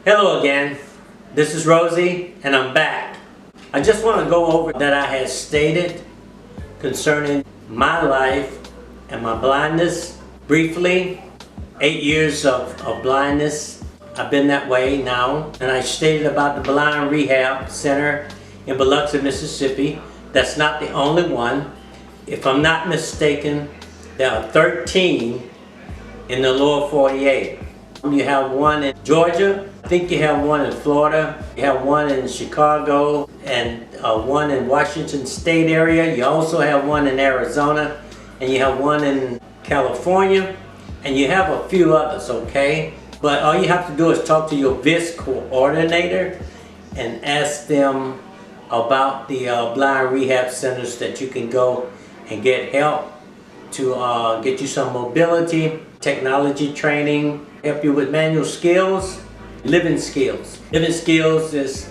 Hello again, this is Rosey and I'm back. I just want to go over that I had stated concerning my life and my blindness briefly. 8 years of blindness. I've been that way now. And I stated about the Blind Rehab Center in Biloxi, Mississippi. That's not the only one. If I'm not mistaken, there are 13 in the lower 48. You have one in Georgia, I think you have one in Florida, you have one in Chicago, and one in Washington State area. You also have one in Arizona, and you have one in California, and you have a few others, okay? But all you have to do is talk to your VIS coordinator and ask them about the blind rehab centers that you can go and get help to get you some mobility, technology training, help you with manual skills, living skills. Living skills is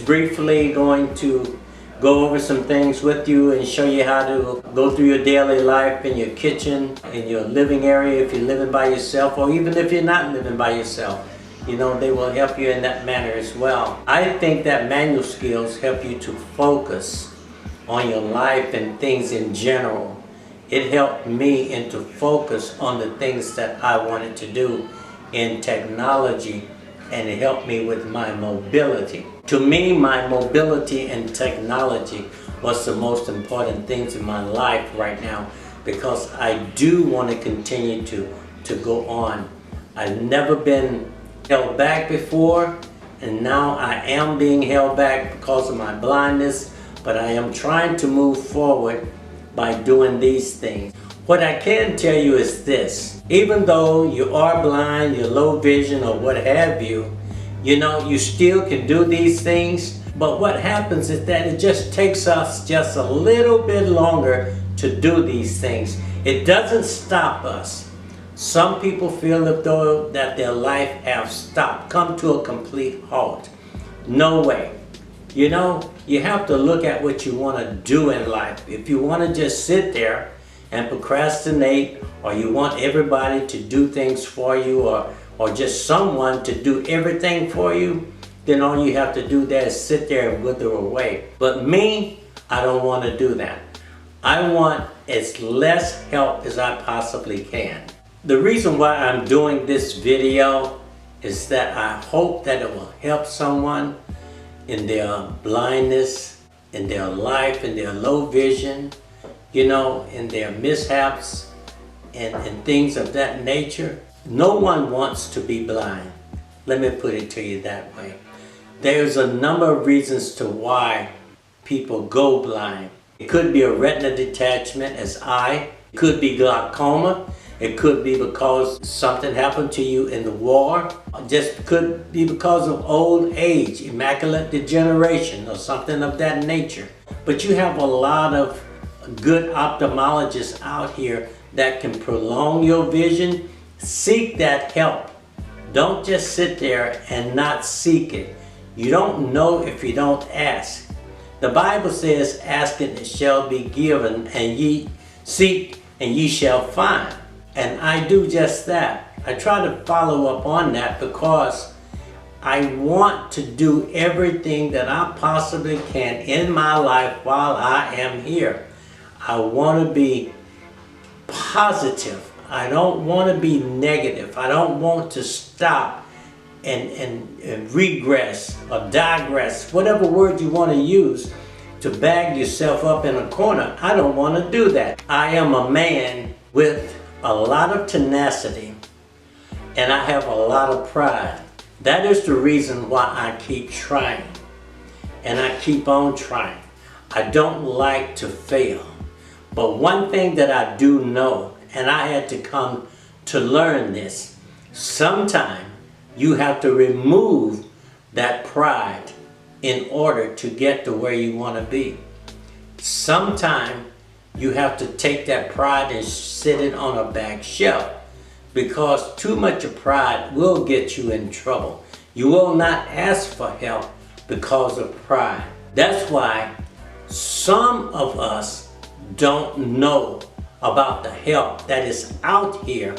briefly going to go over some things with you and show you how to go through your daily life in your kitchen, in your living area if you're living by yourself, or even if you're not living by yourself. You know, they will help you in that manner as well. I think that manual skills help you to focus on your life and things in general. It helped me and to focus on the things that I wanted to do in technology, and it helped me with my mobility. To me, my mobility and technology was the most important things in my life right now, because I do want to continue to go on. I've never been held back before, and now I am being held back because of my blindness, but I am trying to move forward by doing these things. What I can tell you is this: even though you are blind, you're low vision or what have you, you know, you still can do these things. But what happens is that it just takes us just a little bit longer to do these things. It doesn't stop us. Some people feel as though that their life have stopped, come to a complete halt. No way. You know, you have to look at what you want to do in life. If you want to just sit there and procrastinate, or you want everybody to do things for you, or just someone to do everything for you, then all you have to do there is sit there and wither away. But me, I don't want to do that. I want as less help as I possibly can. The reason why I'm doing this video is that I hope that it will help someone in their blindness, in their life, in their low vision, you know, in their mishaps and things of that nature. No one wants to be blind. Let me put it to you that way. There's a number of reasons to why people go blind. It could be a retina detachment as eye. It could be glaucoma. It could be because something happened to you in the war. Just could be because of old age, macular degeneration, or something of that nature. But you have a lot of good ophthalmologists out here that can prolong your vision. Seek that help. Don't just sit there and not seek it. You don't know if you don't ask. The Bible says, ask and it shall be given, and ye seek and ye shall find. And I do just that. I try to follow up on that because I want to do everything that I possibly can in my life while I am here. I want to be positive. I don't want to be negative. I don't want to stop and regress or digress, whatever word you want to use, to bag yourself up in a corner. I don't want to do that. I am a man with a lot of tenacity, and I have a lot of pride. That is the reason why I keep trying, and I keep on trying. I don't like to fail. But one thing that I do know, and I had to come to learn this, sometime you have to remove that pride in order to get to where you want to be. Sometime you have to take that pride and sit it on a back shelf, because too much of pride will get you in trouble. You will not ask for help because of pride. That's why some of us don't know about the help that is out here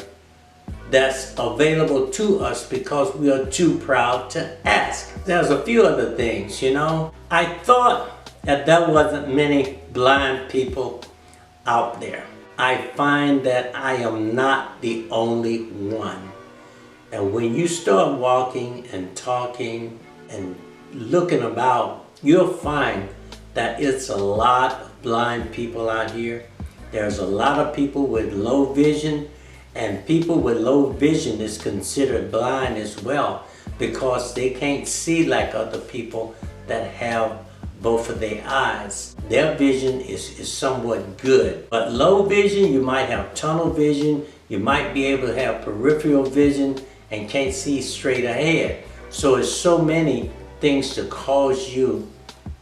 that's available to us because we are too proud to ask. There's a few other things, you know. I thought that there wasn't many blind people out there. I find that I am not the only one. And when you start walking and talking and looking about, you'll find that it's a lot of blind people out here. There's a lot of people with low vision, and people with low vision is considered blind as well because they can't see like other people that have both of their eyes. Their vision is somewhat good. But low vision, you might have tunnel vision, you might be able to have peripheral vision and can't see straight ahead. So it's so many things to cause you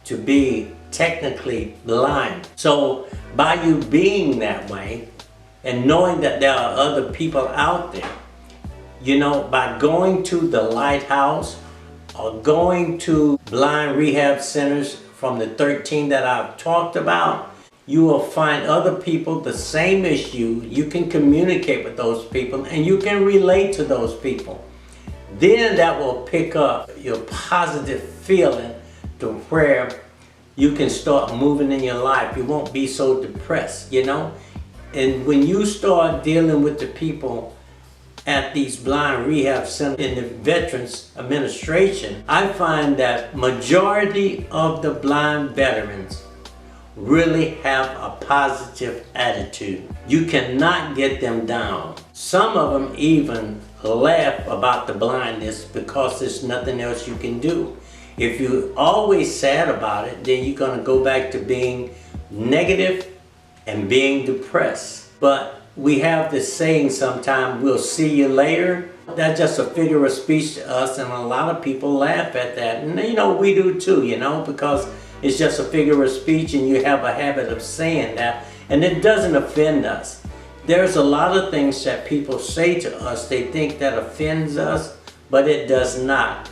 to be technically blind. So by you being that way and knowing that there are other people out there, you know, by going to the lighthouse or going to blind rehab centers from the 13 that I've talked about, you will find other people the same as you. You can communicate with those people and you can relate to those people. Then that will pick up your positive feeling to where you can start moving in your life. You won't be so depressed, you know? And when you start dealing with the people at these blind rehab centers in the Veterans Administration, I find that majority of the blind veterans really have a positive attitude. You cannot get them down. Some of them even laugh about the blindness because there's nothing else you can do. If you're always sad about it, then you're going to go back to being negative and being depressed. But we have this saying sometimes, we'll see you later. That's just a figure of speech to us, and a lot of people laugh at that. And you know, we do too, you know, because it's just a figure of speech and you have a habit of saying that, and it doesn't offend us. There's a lot of things that people say to us, they think that offends us, but it does not.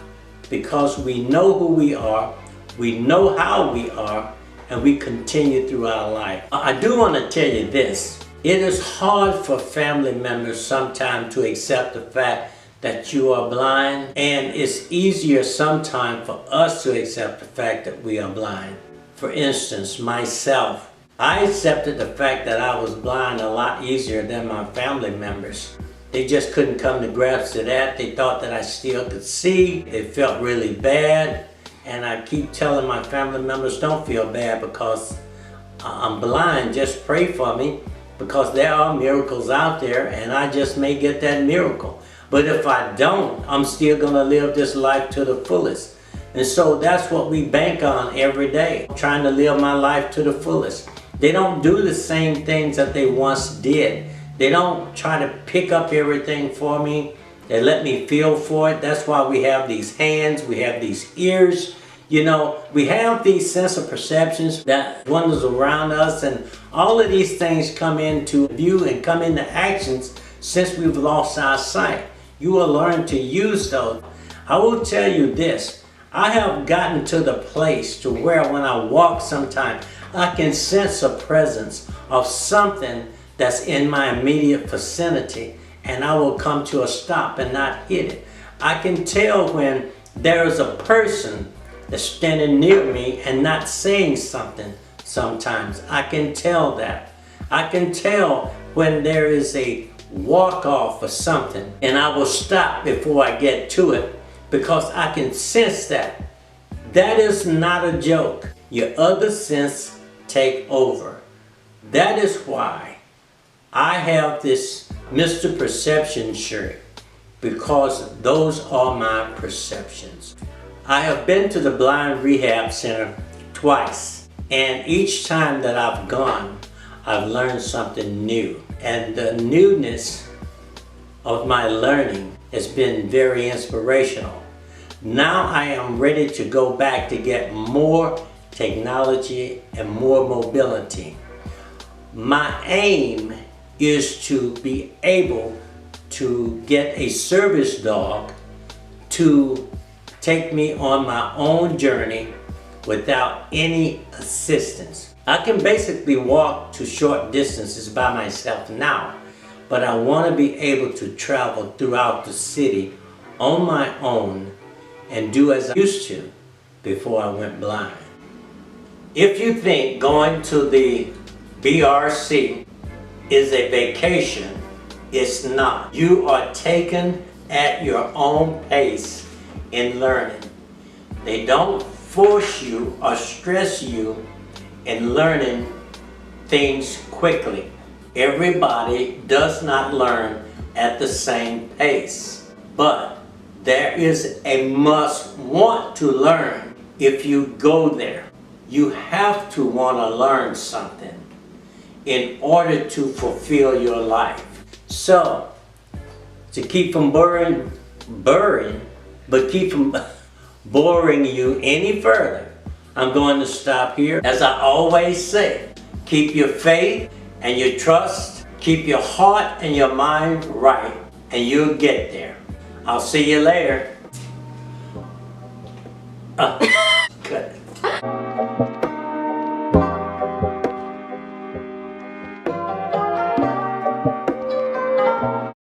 Because we know who we are, we know how we are, and we continue through our life. I do want to tell you this. It is hard for family members sometimes to accept the fact that you are blind, and it's easier sometimes for us to accept the fact that we are blind. For instance, myself, I accepted the fact that I was blind a lot easier than my family members. They just couldn't come to grips to that. They thought that I still could see. It felt really bad. And I keep telling my family members, don't feel bad because I'm blind. Just pray for me because there are miracles out there and I just may get that miracle. But if I don't, I'm still going to live this life to the fullest. And so that's what we bank on every day, trying to live my life to the fullest. They don't do the same things that they once did. They don't try to pick up everything for me. They let me feel for it. That's why we have these hands, we have these ears. You know, we have these sense of perceptions that wanders around us, and all of these things come into view and come into actions since we've lost our sight. You will learn to use those. I will tell you this. I have gotten to the place to where when I walk sometimes, I can sense a presence of something that's in my immediate vicinity, and I will come to a stop and not hit it. I can tell when there is a person that's standing near me and not saying something sometimes. I can tell that. I can tell when there is a walk-off or something, and I will stop before I get to it because I can sense that. That is not a joke. Your other sense take over. That is why I have this Mr. Perception shirt, because those are my perceptions. I have been to the Blind Rehab Center twice, and each time that I've gone, I've learned something new. And the newness of my learning has been very inspirational. Now I am ready to go back to get more technology and more mobility. My aim is to be able to get a service dog to take me on my own journey without any assistance. I can basically walk to short distances by myself now, but I want to be able to travel throughout the city on my own and do as I used to before I went blind. If you think going to the BRC is a vacation, it's not. You are taken at your own pace in learning. They don't force you or stress you in learning things quickly. Everybody does not learn at the same pace, but there is a must want to learn if you go there. You have to want to learn something in order to fulfill your life. So, to keep from boring you any further, I'm going to stop here. As I always say, keep your faith and your trust, keep your heart and your mind right, and you'll get there. I'll see you later.